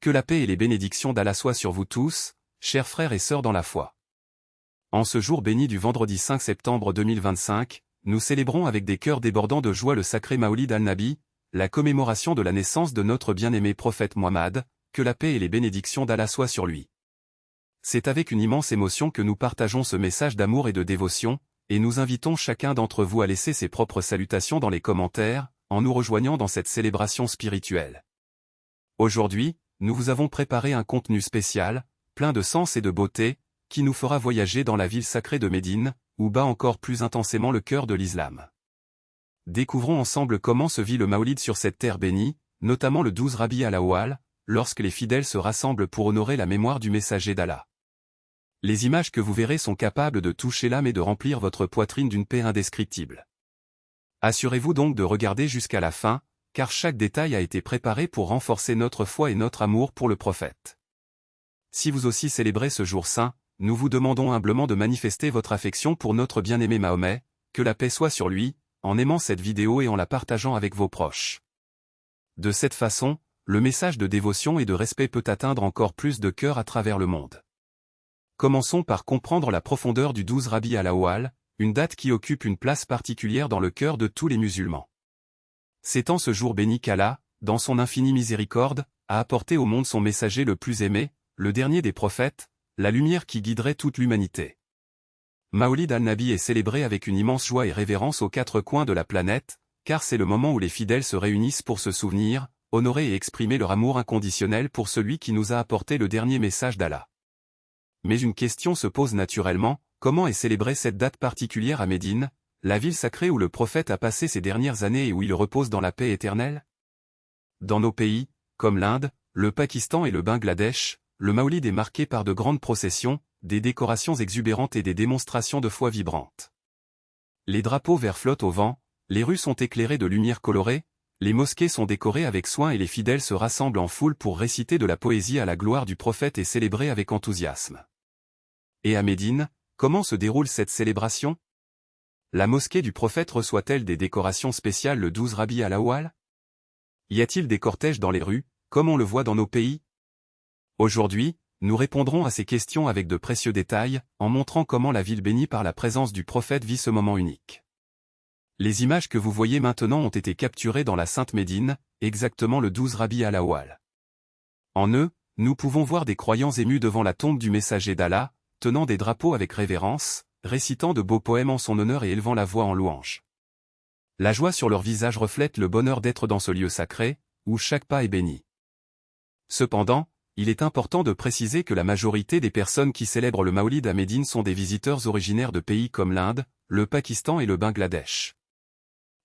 Que la paix et les bénédictions d'Allah soient sur vous tous, chers frères et sœurs dans la foi. En ce jour béni du vendredi 5 septembre 2025, nous célébrons avec des cœurs débordants de joie le sacré Maoulid al-Nabi, la commémoration de la naissance de notre bien-aimé prophète Muhammad, que la paix et les bénédictions d'Allah soient sur lui. C'est avec une immense émotion que nous partageons ce message d'amour et de dévotion, et nous invitons chacun d'entre vous à laisser ses propres salutations dans les commentaires, en nous rejoignant dans cette célébration spirituelle. Aujourd'hui, nous vous avons préparé un contenu spécial, plein de sens et de beauté, qui nous fera voyager dans la ville sacrée de Médine, où bat encore plus intensément le cœur de l'islam. Découvrons ensemble comment se vit le Maoulid sur cette terre bénie, notamment le 12 Rabi al-Awwal, lorsque les fidèles se rassemblent pour honorer la mémoire du messager d'Allah. Les images que vous verrez sont capables de toucher l'âme et de remplir votre poitrine d'une paix indescriptible. Assurez-vous donc de regarder jusqu'à la fin, car chaque détail a été préparé pour renforcer notre foi et notre amour pour le prophète. Si vous aussi célébrez ce jour saint, nous vous demandons humblement de manifester votre affection pour notre bien-aimé Mahomet, que la paix soit sur lui, en aimant cette vidéo et en la partageant avec vos proches. De cette façon, le message de dévotion et de respect peut atteindre encore plus de cœurs à travers le monde. Commençons par comprendre la profondeur du 12 Rabi al-Awwal, une date qui occupe une place particulière dans le cœur de tous les musulmans. C'est en ce jour béni qu'Allah, dans son infinie miséricorde, a apporté au monde son messager le plus aimé, le dernier des prophètes, la lumière qui guiderait toute l'humanité. Maoulid al-Nabi est célébré avec une immense joie et révérence aux quatre coins de la planète, car c'est le moment où les fidèles se réunissent pour se souvenir, honorer et exprimer leur amour inconditionnel pour celui qui nous a apporté le dernier message d'Allah. Mais une question se pose naturellement, comment est célébrée cette date particulière à Médine, la ville sacrée où le prophète a passé ses dernières années et où il repose dans la paix éternelle? Dans nos pays, comme l'Inde, le Pakistan et le Bangladesh, le Maoulid est marqué par de grandes processions, des décorations exubérantes et des démonstrations de foi vibrantes. Les drapeaux verts flottent au vent, les rues sont éclairées de lumières colorées, les mosquées sont décorées avec soin et les fidèles se rassemblent en foule pour réciter de la poésie à la gloire du prophète et célébrer avec enthousiasme. Et à Médine, comment se déroule cette célébration? La mosquée du prophète reçoit-elle des décorations spéciales le 12 Rabi al-Awwal? Y a-t-il des cortèges dans les rues, comme on le voit dans nos pays? Aujourd'hui, nous répondrons à ces questions avec de précieux détails, en montrant comment la ville bénie par la présence du prophète vit ce moment unique. Les images que vous voyez maintenant ont été capturées dans la Sainte Médine, exactement le 12 Rabi al-Awwal. En eux, nous pouvons voir des croyants émus devant la tombe du messager d'Allah, tenant des drapeaux avec révérence, récitant de beaux poèmes en son honneur et élevant la voix en louange. La joie sur leur visage reflète le bonheur d'être dans ce lieu sacré, où chaque pas est béni. Cependant, il est important de préciser que la majorité des personnes qui célèbrent le Maoulid à Médine sont des visiteurs originaires de pays comme l'Inde, le Pakistan et le Bangladesh.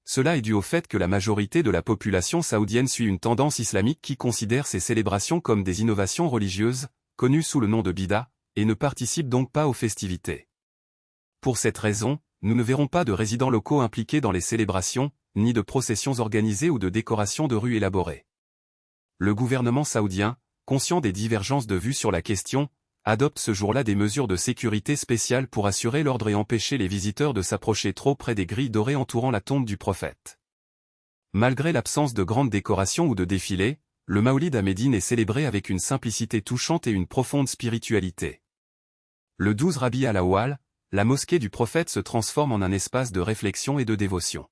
Cela est dû au fait que la majorité de la population saoudienne suit une tendance islamique qui considère ces célébrations comme des innovations religieuses, connues sous le nom de bid'a, et ne participe donc pas aux festivités. Pour cette raison, nous ne verrons pas de résidents locaux impliqués dans les célébrations, ni de processions organisées ou de décorations de rues élaborées. Le gouvernement saoudien, conscient des divergences de vues sur la question, adopte ce jour-là des mesures de sécurité spéciales pour assurer l'ordre et empêcher les visiteurs de s'approcher trop près des grilles dorées entourant la tombe du prophète. Malgré l'absence de grandes décorations ou de défilés, le Maoulid à Médine est célébré avec une simplicité touchante et une profonde spiritualité. Le 12 Rabi al-Awwal, la mosquée du prophète se transforme en un espace de réflexion et de dévotion.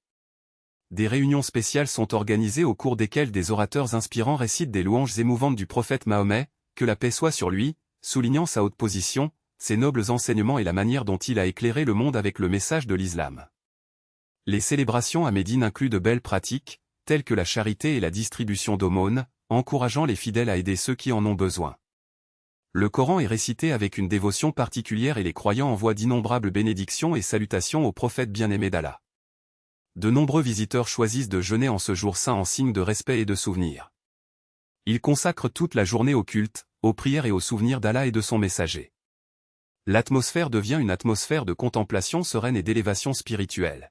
Des réunions spéciales sont organisées au cours desquelles des orateurs inspirants récitent des louanges émouvantes du prophète Mahomet, que la paix soit sur lui, soulignant sa haute position, ses nobles enseignements et la manière dont il a éclairé le monde avec le message de l'islam. Les célébrations à Médine incluent de belles pratiques, telles que la charité et la distribution d'aumônes, encourageant les fidèles à aider ceux qui en ont besoin. Le Coran est récité avec une dévotion particulière et les croyants envoient d'innombrables bénédictions et salutations au prophète bien-aimé d'Allah. De nombreux visiteurs choisissent de jeûner en ce jour saint en signe de respect et de souvenir. Ils consacrent toute la journée au culte, aux prières et aux souvenirs d'Allah et de son messager. L'atmosphère devient une atmosphère de contemplation sereine et d'élévation spirituelle.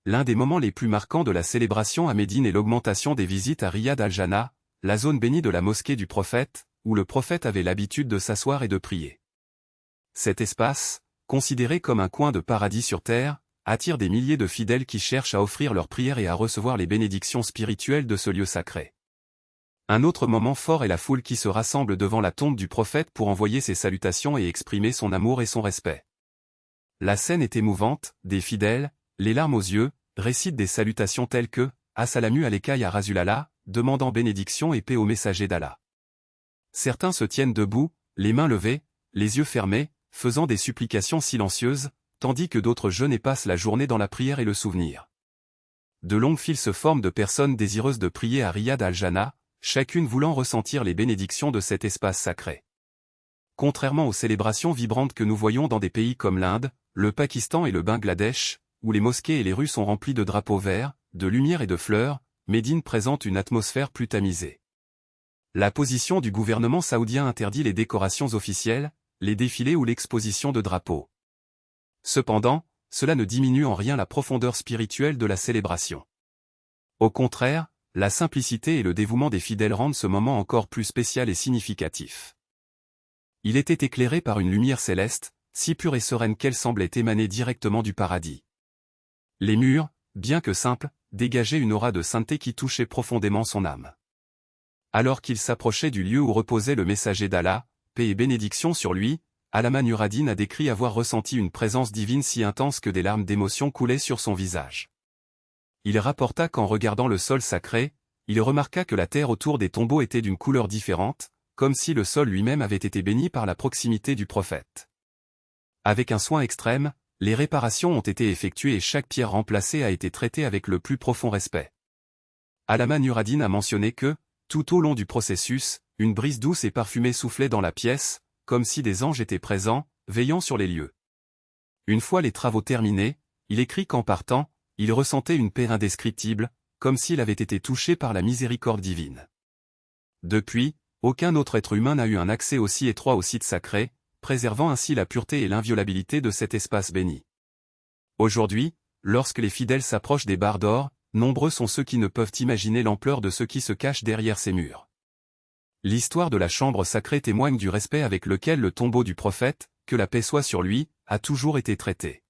L'un des moments les plus marquants de la célébration à Médine est l'augmentation des visites à Riyad al-Jannah, la zone bénie de la mosquée du prophète, où le prophète avait l'habitude de s'asseoir et de prier. Cet espace, considéré comme un coin de paradis sur terre, attire des milliers de fidèles qui cherchent à offrir leurs prières et à recevoir les bénédictions spirituelles de ce lieu sacré. Un autre moment fort est la foule qui se rassemble devant la tombe du prophète pour envoyer ses salutations et exprimer son amour et son respect. La scène est émouvante, des fidèles, les larmes aux yeux, récitent des salutations telles que « Assalamu aleyka ya Rasulallah », demandant bénédiction et paix au messager d'Allah. Certains se tiennent debout, les mains levées, les yeux fermés, faisant des supplications silencieuses, tandis que d'autres jeûnent et passent la journée dans la prière et le souvenir. De longues files se forment de personnes désireuses de prier à Riyad al-Jannah, chacune voulant ressentir les bénédictions de cet espace sacré. Contrairement aux célébrations vibrantes que nous voyons dans des pays comme l'Inde, le Pakistan et le Bangladesh, où les mosquées et les rues sont remplies de drapeaux verts, de lumière et de fleurs, Médine présente une atmosphère plus tamisée. La position du gouvernement saoudien interdit les décorations officielles, les défilés ou l'exposition de drapeaux. Cependant, cela ne diminue en rien la profondeur spirituelle de la célébration. Au contraire, la simplicité et le dévouement des fidèles rendent ce moment encore plus spécial et significatif. Il était éclairé par une lumière céleste, si pure et sereine qu'elle semblait émaner directement du paradis. Les murs, bien que simples, dégageaient une aura de sainteté qui touchait profondément son âme. Alors qu'il s'approchait du lieu où reposait le messager d'Allah, paix et bénédiction sur lui, Allama Nur-ad-Din a décrit avoir ressenti une présence divine si intense que des larmes d'émotion coulaient sur son visage. Il rapporta qu'en regardant le sol sacré, il remarqua que la terre autour des tombeaux était d'une couleur différente, comme si le sol lui-même avait été béni par la proximité du prophète. Avec un soin extrême, les réparations ont été effectuées et chaque pierre remplacée a été traitée avec le plus profond respect. Allama Nur-ad-Din a mentionné que, tout au long du processus, une brise douce et parfumée soufflait dans la pièce, comme si des anges étaient présents, veillant sur les lieux. Une fois les travaux terminés, il écrit qu'en partant, il ressentait une paix indescriptible, comme s'il avait été touché par la miséricorde divine. Depuis, aucun autre être humain n'a eu un accès aussi étroit au site sacré, préservant ainsi la pureté et l'inviolabilité de cet espace béni. Aujourd'hui, lorsque les fidèles s'approchent des barres d'or, nombreux sont ceux qui ne peuvent imaginer l'ampleur de ce qui se cache derrière ces murs. L'histoire de la chambre sacrée témoigne du respect avec lequel le tombeau du prophète, que la paix soit sur lui, a toujours été traité.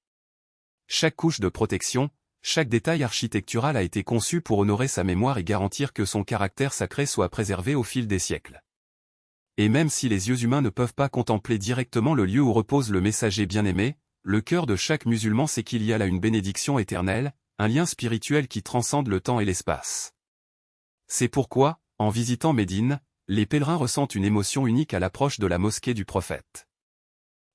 Chaque couche de protection, chaque détail architectural a été conçu pour honorer sa mémoire et garantir que son caractère sacré soit préservé au fil des siècles. Et même si les yeux humains ne peuvent pas contempler directement le lieu où repose le messager bien-aimé, le cœur de chaque musulman sait qu'il y a là une bénédiction éternelle, un lien spirituel qui transcende le temps et l'espace. C'est pourquoi, en visitant Médine, les pèlerins ressentent une émotion unique à l'approche de la mosquée du prophète.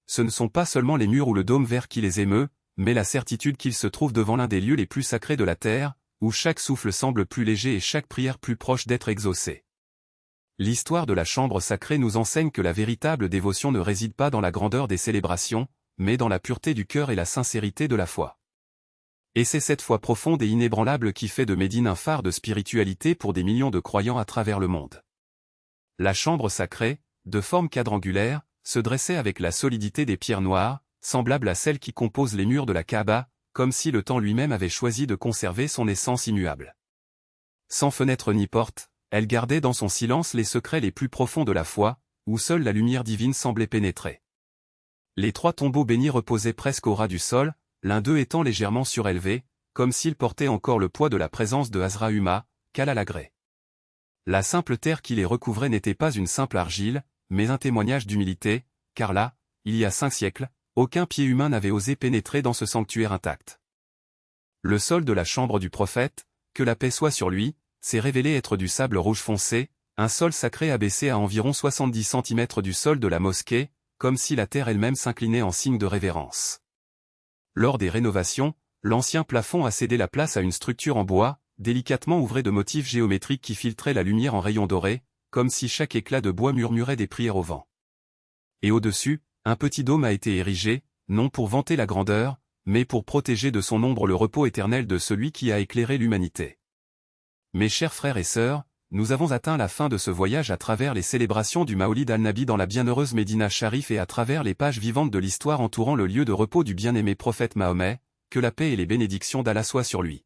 Ce ne sont pas seulement les murs ou le dôme vert qui les émeut, mais la certitude qu'ils se trouvent devant l'un des lieux les plus sacrés de la terre, où chaque souffle semble plus léger et chaque prière plus proche d'être exaucée. L'histoire de la chambre sacrée nous enseigne que la véritable dévotion ne réside pas dans la grandeur des célébrations, mais dans la pureté du cœur et la sincérité de la foi. Et c'est cette foi profonde et inébranlable qui fait de Médine un phare de spiritualité pour des millions de croyants à travers le monde. La chambre sacrée, de forme quadrangulaire, se dressait avec la solidité des pierres noires, semblable à celles qui composent les murs de la Kaaba, comme si le temps lui-même avait choisi de conserver son essence immuable. Sans fenêtre ni porte, elle gardait dans son silence les secrets les plus profonds de la foi, où seule la lumière divine semblait pénétrer. Les trois tombeaux bénis reposaient presque au ras du sol, l'un d'eux étant légèrement surélevé, comme s'il portait encore le poids de la présence de Hazra Huma, qu'Allah l'agrée. La simple terre qui les recouvrait n'était pas une simple argile, mais un témoignage d'humilité, car là, il y a 5 siècles, aucun pied humain n'avait osé pénétrer dans ce sanctuaire intact. Le sol de la chambre du prophète, que la paix soit sur lui, s'est révélé être du sable rouge foncé, un sol sacré abaissé à environ 70 cm du sol de la mosquée, comme si la terre elle-même s'inclinait en signe de révérence. Lors des rénovations, l'ancien plafond a cédé la place à une structure en bois, délicatement ouvrée de motifs géométriques qui filtraient la lumière en rayons dorés, comme si chaque éclat de bois murmurait des prières au vent. Et au-dessus, un petit dôme a été érigé, non pour vanter la grandeur, mais pour protéger de son ombre le repos éternel de celui qui a éclairé l'humanité. Mes chers frères et sœurs, nous avons atteint la fin de ce voyage à travers les célébrations du Maolid al-Nabi dans la bienheureuse Médina Sharif et à travers les pages vivantes de l'histoire entourant le lieu de repos du bien-aimé prophète Mahomet, que la paix et les bénédictions d'Allah soient sur lui.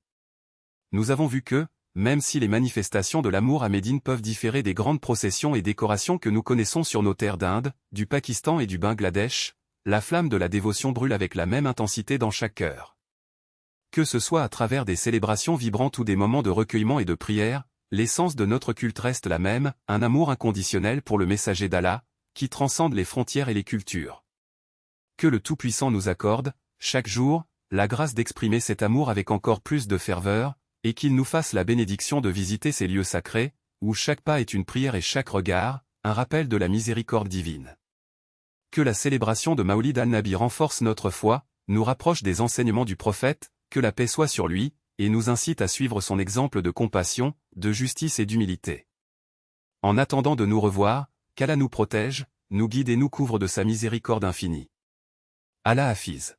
Nous avons vu que, même si les manifestations de l'amour à Médine peuvent différer des grandes processions et décorations que nous connaissons sur nos terres d'Inde, du Pakistan et du Bangladesh, la flamme de la dévotion brûle avec la même intensité dans chaque cœur. Que ce soit à travers des célébrations vibrantes ou des moments de recueillement et de prière, l'essence de notre culte reste la même, un amour inconditionnel pour le messager d'Allah, qui transcende les frontières et les cultures. Que le Tout-Puissant nous accorde, chaque jour, la grâce d'exprimer cet amour avec encore plus de ferveur, et qu'il nous fasse la bénédiction de visiter ces lieux sacrés, où chaque pas est une prière et chaque regard, un rappel de la miséricorde divine. Que la célébration de Maoulid al-Nabi renforce notre foi, nous rapproche des enseignements du prophète, que la paix soit sur lui, et nous incite à suivre son exemple de compassion, de justice et d'humilité. En attendant de nous revoir, qu'Allah nous protège, nous guide et nous couvre de sa miséricorde infinie. Allah Hafiz.